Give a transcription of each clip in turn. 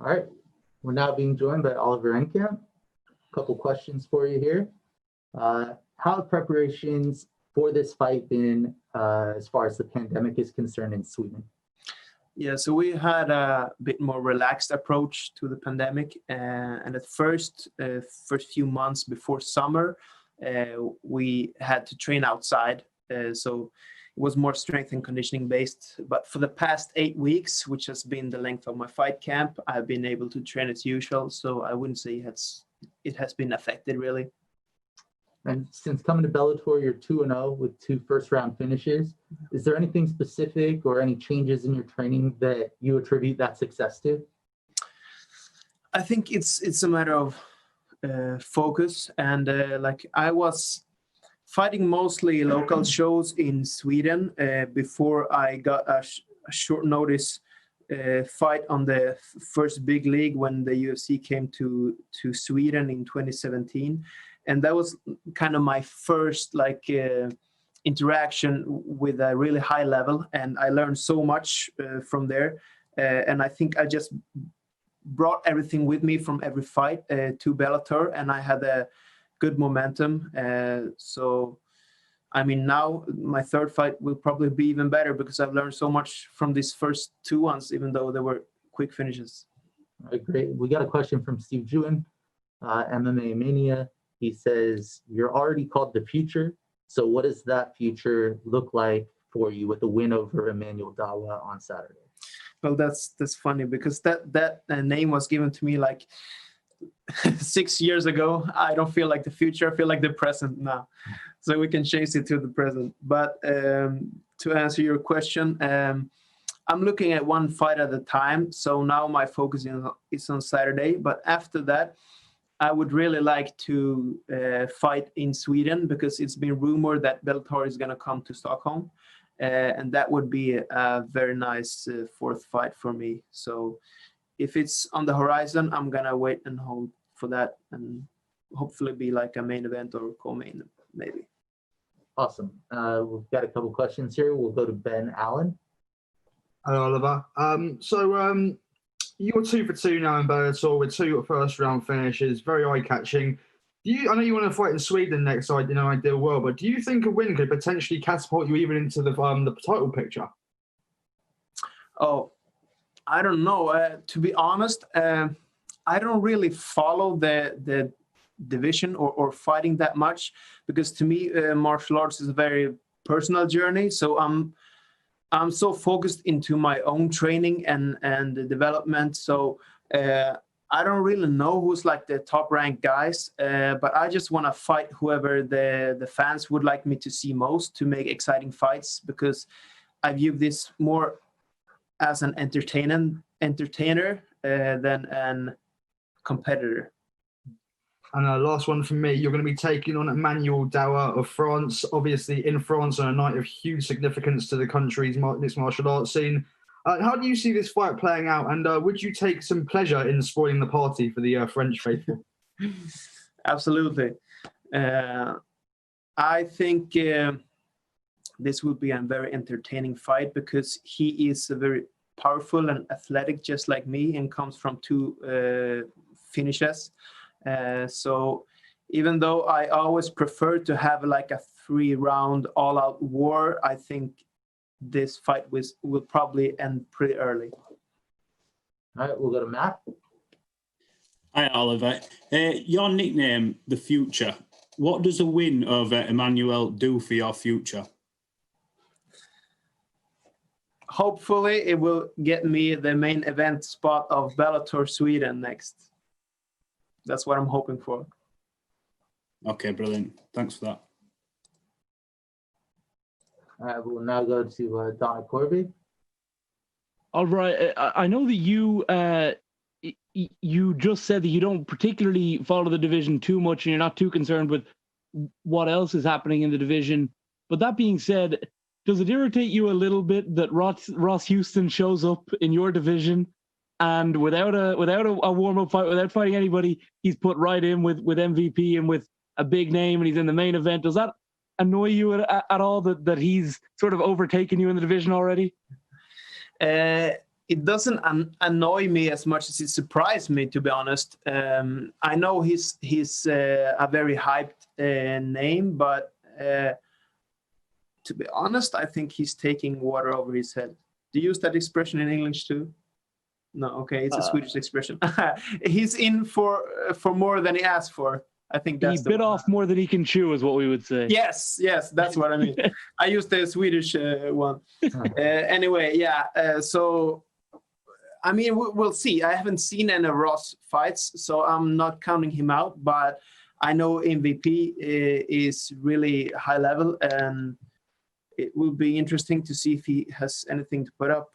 All right. We're now being joined by Oliver Enkamp. A couple questions for you here. How have preparations for this fight been as far as the pandemic is concerned in Sweden? Yeah, so we had a bit more relaxed approach to the pandemic, and at first few months before summer, we had to train outside. So it was more strength and conditioning based. But for the past 8 weeks, which has been the length of my fight camp, I've been able to train as usual. So I wouldn't say it has been affected really. And since coming to Bellator, you're 2-0 with 2 first-round finishes. Is there anything specific or any changes in your training that you attribute that success to? I think it's a matter of focus, and like I was fighting mostly local shows in Sweden before I got a short notice fight on the first big league when the UFC came to Sweden in 2017. And that was kind of my first interaction with a really high level, and I learned so much from there. And I think I just brought everything with me from every fight to Bellator, and I had a good momentum. So, I mean, now my third fight will probably be even better because I've learned so much from these first 2 ones, even though they were quick finishes. All right, great. We got a question from Steve Jewin, MMA Mania. He says, you're already called the future. So what does that future look like for you with a win over Emmanuel Dawa on Saturday? Well, that's funny because that name was given to me like 6 years ago. I don't feel like the future. I feel like the present now. So we can change it to the present. But to answer your question, I'm looking at one fight at a time. So now my focus is on Saturday. But after that, I would really like to fight in Sweden because it's been rumored that Bellator is going to come to Stockholm. And that would be a very nice fourth fight for me. So if it's on the horizon, I'm going to wait and hold for that and hopefully be like a main event or co-main maybe. Awesome. We've got a couple questions here. We'll go to Ben Allen. Hello, Oliver. You're 2 for 2 now in Bellator with 2 first-round finishes, very eye-catching. I know you want to fight in Sweden next, in an ideal world, but do you think a win could potentially catapult you even into the title picture? Oh, I don't know. To be honest, I don't really follow the division or fighting that much because to me, martial arts is a very personal journey. So I'm so focused into my own training and the development. So I don't really know who's like the top ranked guys, but I just want to fight whoever the fans would like me to see most to make exciting fights because I view this more as an entertainer than an competitor. And last one from me, you're going to be taking on Emmanuel Dawa of France, obviously in France on a night of huge significance to the country's mixed martial arts scene. How do you see this fight playing out? And would you take some pleasure in spoiling the party for the French faithful? Absolutely. I think this will be a very entertaining fight because he is a very powerful and athletic, just like me, and comes from 2 finishes. So even though I always prefer to have like a 3-round all-out war, I think this fight will probably end pretty early. All right, we'll go to Matt. Hi, Oliver. Your nickname, The Future. What does a win over Emmanuel do for your future? Hopefully, it will get me the main event spot of Bellator Sweden next. That's what I'm hoping for. Okay, brilliant. Thanks for that. All right, we'll now go to Donna Corby. All right. I know that you just said that you don't particularly follow the division too much and you're not too concerned with what else is happening in the division. But that being said, does it irritate you a little bit that Ross Houston shows up in your division and without a warm-up fight, without fighting anybody, he's put right in with MVP and with a big name and he's in the main event? Does that annoy you at all that he's sort of overtaken you in the division already? it doesn't annoy me as much as it surprised me, to be honest. I know he's a very hyped name, but to be honest, I think he's taking water over his head. Do you use that expression in English too? No, okay, it's a Swedish expression. He's in for more than he asked for. I think that's he bit off more than he can chew, is what we would say. Yes, that's what I mean. I used the Swedish one. Anyway, yeah. So, I mean, we'll see. I haven't seen any Ross fights, so I'm not counting him out. But I know MVP is really high level, and it will be interesting to see if he has anything to put up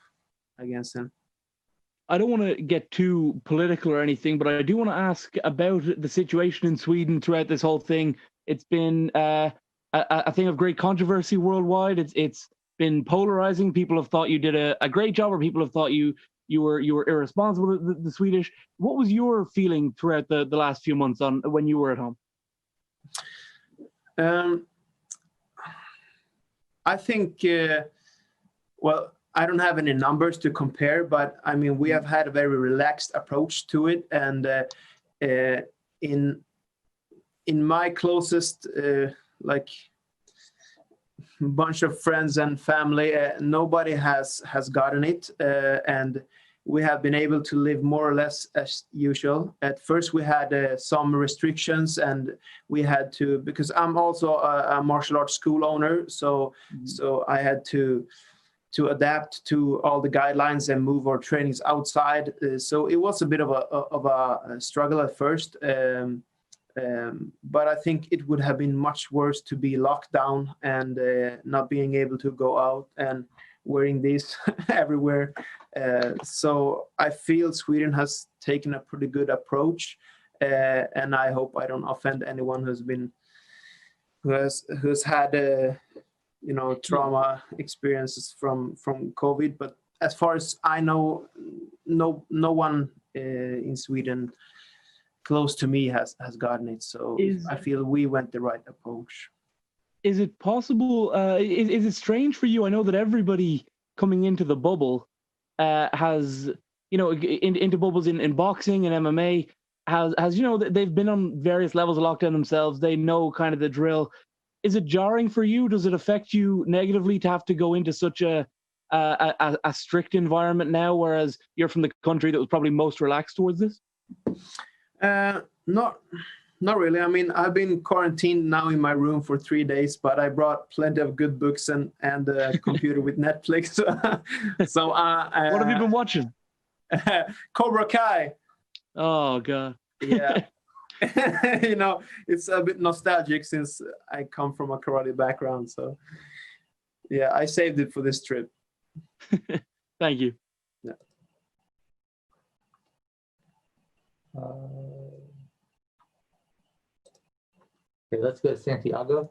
against him. I don't want to get too political or anything, but I do want to ask about the situation in Sweden throughout this whole thing. It's been a thing of great controversy worldwide. It's been polarizing. People have thought you did a great job, or people have thought you were irresponsible. The Swedish. What was your feeling throughout the last few months on when you were at home? I think, well, I don't have any numbers to compare, but I mean, we have had a very relaxed approach to it. And in my closest, like, bunch of friends and family, nobody has gotten it. And we have been able to live more or less as usual. At first, we had some restrictions, and we had to, because I'm also a martial arts school owner, so I had to adapt to all the guidelines and move our trainings outside. So it was a bit of a struggle at first, but I think it would have been much worse to be locked down and not being able to go out and wearing these everywhere. So I feel Sweden has taken a pretty good approach, and I hope I don't offend anyone who has had trauma experiences from COVID. But as far as I know, no one in Sweden close to me has gotten it. So I feel we went the right approach. Is it possible? Is it strange for you? I know that everybody coming into the bubble has, into bubbles in boxing and MMA has they've been on various levels of lockdown themselves. They know kind of the drill. Is it jarring for you? Does it affect you negatively to have to go into such a strict environment now, whereas you're from the country that was probably most relaxed towards this? Not really. I mean, I've been quarantined now in my room for 3 days, but I brought plenty of good books and a computer with Netflix. So what have you been watching? Cobra Kai. Oh God. Yeah. It's a bit nostalgic since I come from a karate background. So yeah, I saved it for this trip. Thank you. Yeah. Okay, let's go to Santiago.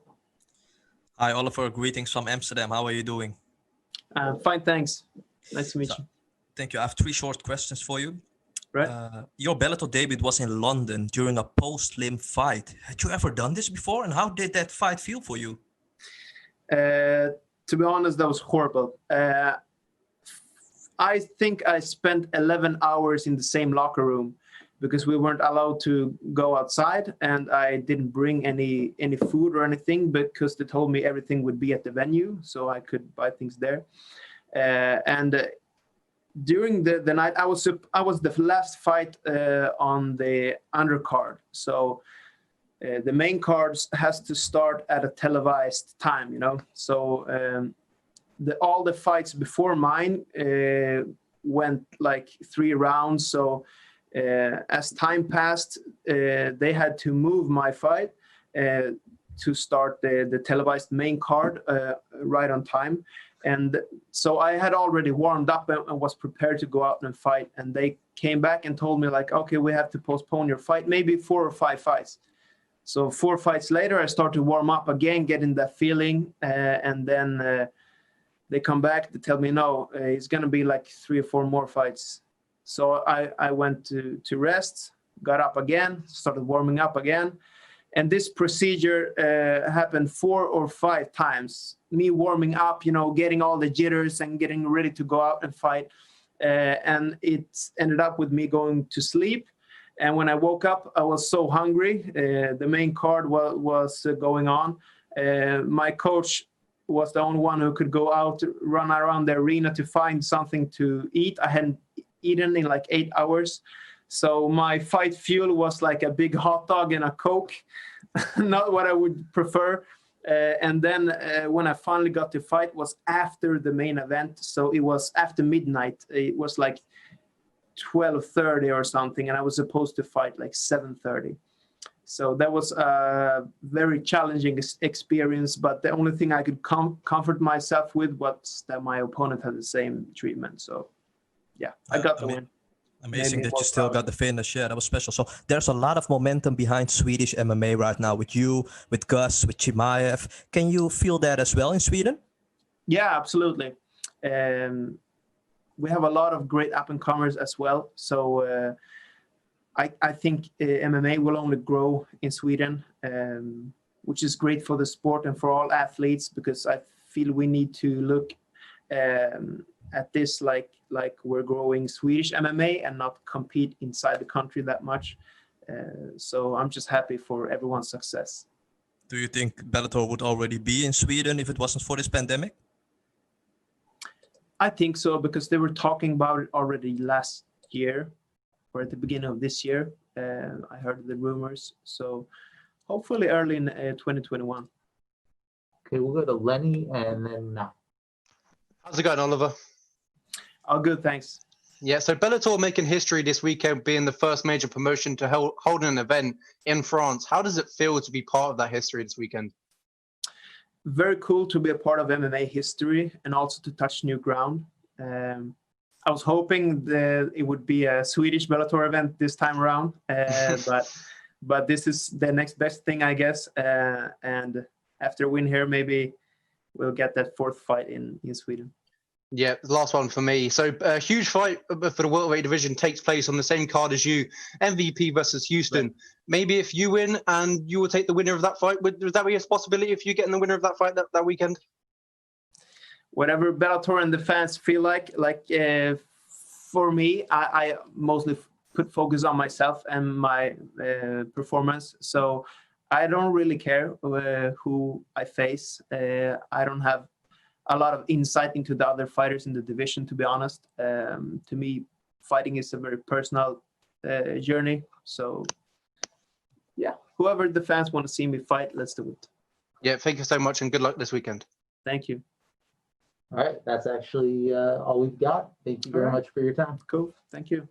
Hi, Oliver. Greetings from Amsterdam. How are you doing? Fine, thanks. Nice to meet you. Thank you. I have 3 short questions for you. Right. Your Bellator debut was in London during a post-Lim fight. Had you ever done this before, and how did that fight feel for you? To be honest, that was horrible. I think I spent 11 hours in the same locker room because we weren't allowed to go outside, and I didn't bring any food or anything because they told me everything would be at the venue, so I could buy things there. During the night, I was the last fight on the undercard. So the main cards has to start at a televised time, So all the fights before mine went like 3 rounds. So as time passed, they had to move my fight to start the televised main card right on time. And so I had already warmed up and was prepared to go out and fight. And they came back and told me, like, okay, we have to postpone your fight, maybe 4 or 5 fights. So 4 fights later, I start to warm up again, getting that feeling. And then they come back to tell me, no, it's going to be like 3 or 4 more fights. So I went to rest, got up again, started warming up again. And this procedure happened 4 or 5 times. Me warming up, getting all the jitters and getting ready to go out and fight. and it ended up with me going to sleep. And when I woke up, I was so hungry. The main card was going on. My coach was the only one who could go out, run around the arena to find something to eat. I hadn't eaten in like 8 hours. So my fight fuel was like a big hot dog and a Coke, not what I would prefer. And then when I finally got to fight was after the main event. So it was after midnight. It was like 12:30 or something, and I was supposed to fight like 7:30. So that was a very challenging experience, but the only thing I could comfort myself with was that my opponent had the same treatment. So yeah, I got the win. Amazing that you still got the finish. Yeah, that was special. So there's a lot of momentum behind Swedish MMA right now with you, with Gus, with Chimaev. Can you feel that as well in Sweden? Yeah, absolutely. We have a lot of great up-and-comers as well. So I think MMA will only grow in Sweden, which is great for the sport and for all athletes, because I feel we need to look at this like we're growing Swedish MMA and not compete inside the country that much. So I'm just happy for everyone's success. Do you think Bellator would already be in Sweden if it wasn't for this pandemic? I think so, because they were talking about it already last year or at the beginning of this year. I heard the rumors. So hopefully early in 2021. Okay, we'll go to Lenny and then How's it going, Oliver? All good, thanks. Yeah, so Bellator making history this weekend, being the first major promotion to hold an event in France. How does it feel to be part of that history this weekend? Very cool to be a part of MMA history and also to touch new ground. I was hoping that it would be a Swedish Bellator event this time around, but this is the next best thing, I guess. And after a win here, maybe we'll get that fourth fight in Sweden. Yeah, the last one for me. So a huge fight for the welterweight division takes place on the same card as you, MVP versus Houston. Right. Maybe if you win and you will take the winner of that fight, would that be a possibility if you're getting the winner of that fight that weekend? Whatever Bellator and the fans feel like for me, I mostly put focus on myself and my performance. So I don't really care who I face. I don't have a lot of insight into the other fighters in the division, to be honest. To me, fighting is a very personal journey. So yeah, whoever the fans want to see me fight, let's do it. Yeah, thank you so much and good luck this weekend. Thank you. All right, that's actually all we've got. Thank you very much for your time. Cool, thank you.